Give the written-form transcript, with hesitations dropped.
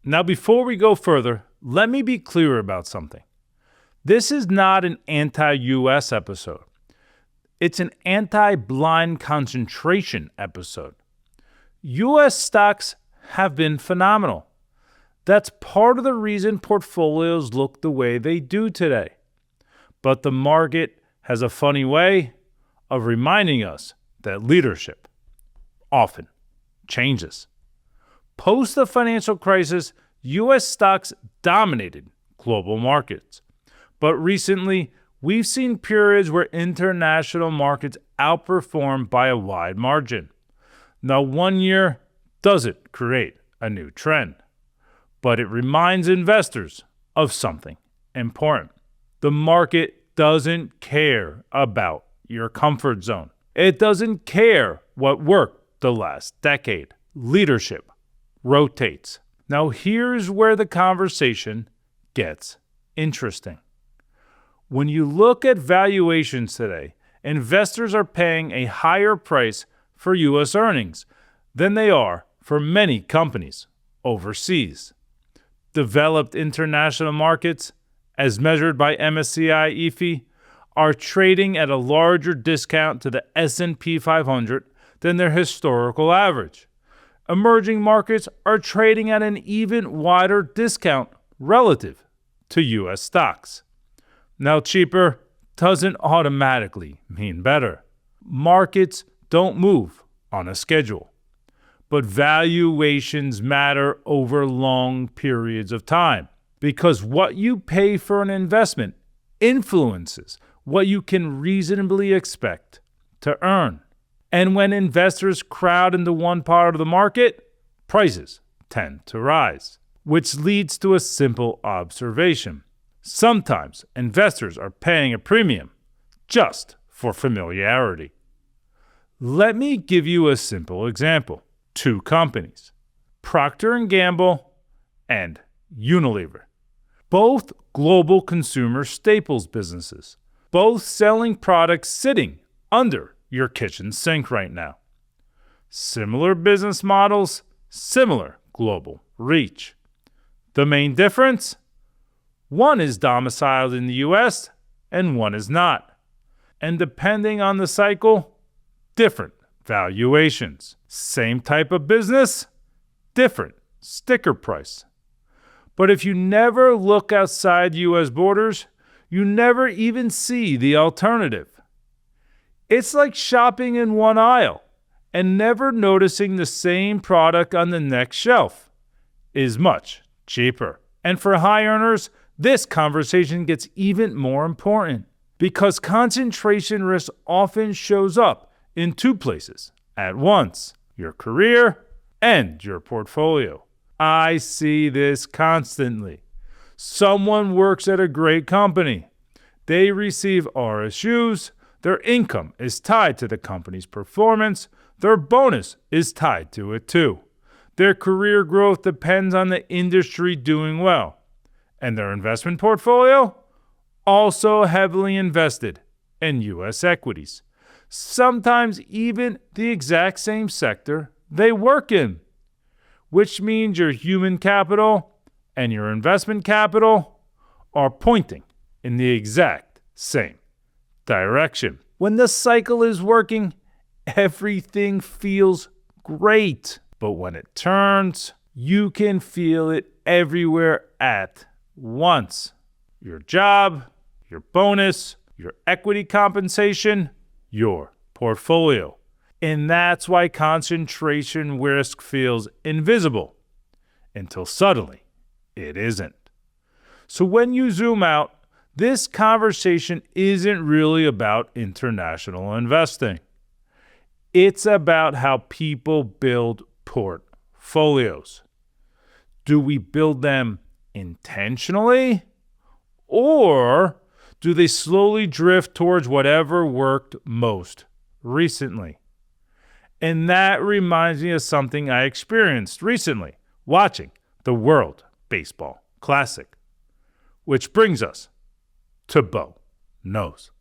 Now, before we go further, let me be clear about something. This is not an anti-US episode. It's an anti-blind concentration episode. US stocks have been phenomenal. That's part of the reason portfolios look the way they do today. But the market has a funny way of reminding us that leadership often changes. Post the financial crisis, U.S. stocks dominated global markets. But recently, we've seen periods where international markets outperform by a wide margin. Now, 1 year doesn't create a new trend, but it reminds investors of something important. The market doesn't care about your comfort zone. It doesn't care what worked the last decade. Leadership rotates. Now here's where the conversation gets interesting. When you look at valuations today, investors are paying a higher price for U.S. earnings than they are for many companies overseas. Developed international markets, as measured by MSCI EAFE, are trading at a larger discount to the S&P 500 than their historical average. Emerging markets are trading at an even wider discount relative to U.S. stocks. Now, cheaper doesn't automatically mean better. Markets don't move on a schedule, but valuations matter over long periods of time because what you pay for an investment influences what you can reasonably expect to earn. And when investors crowd into one part of the market, prices tend to rise, which leads to a simple observation. Sometimes investors are paying a premium just for familiarity. Let me give you a simple example. 2 companies, Procter & Gamble and Unilever, both global consumer staples businesses, both selling products sitting under your kitchen sink right now. Similar business models, similar global reach. The main difference? One is domiciled in the U.S. and one is not. And depending on the cycle, different valuations. Same type of business, different sticker price. But if you never look outside U.S. borders, you never even see the alternative. It's like shopping in one aisle and never noticing the same product on the next shelf is much cheaper. And for high earners, this conversation gets even more important because concentration risk often shows up in 2 places at once: your career and your portfolio. I see this constantly. Someone works at a great company. They receive RSUs. Their income is tied to the company's performance. Their bonus is tied to it too. Their career growth depends on the industry doing well. And their investment portfolio? Also heavily invested in U.S. equities. Sometimes even the exact same sector they work in. Which means your human capital and your investment capital are pointing in the exact same direction. When the cycle is working, everything feels great. But when it turns, you can feel it everywhere at once. Your job, your bonus, your equity compensation, your portfolio. And that's why concentration risk feels invisible until suddenly it isn't. So when you zoom out, this conversation isn't really about international investing. It's about how people build portfolios. Do we build them intentionally? Or do they slowly drift towards whatever worked most recently? And that reminds me of something I experienced recently watching the World Baseball Classic. Which brings us to Bo Knows.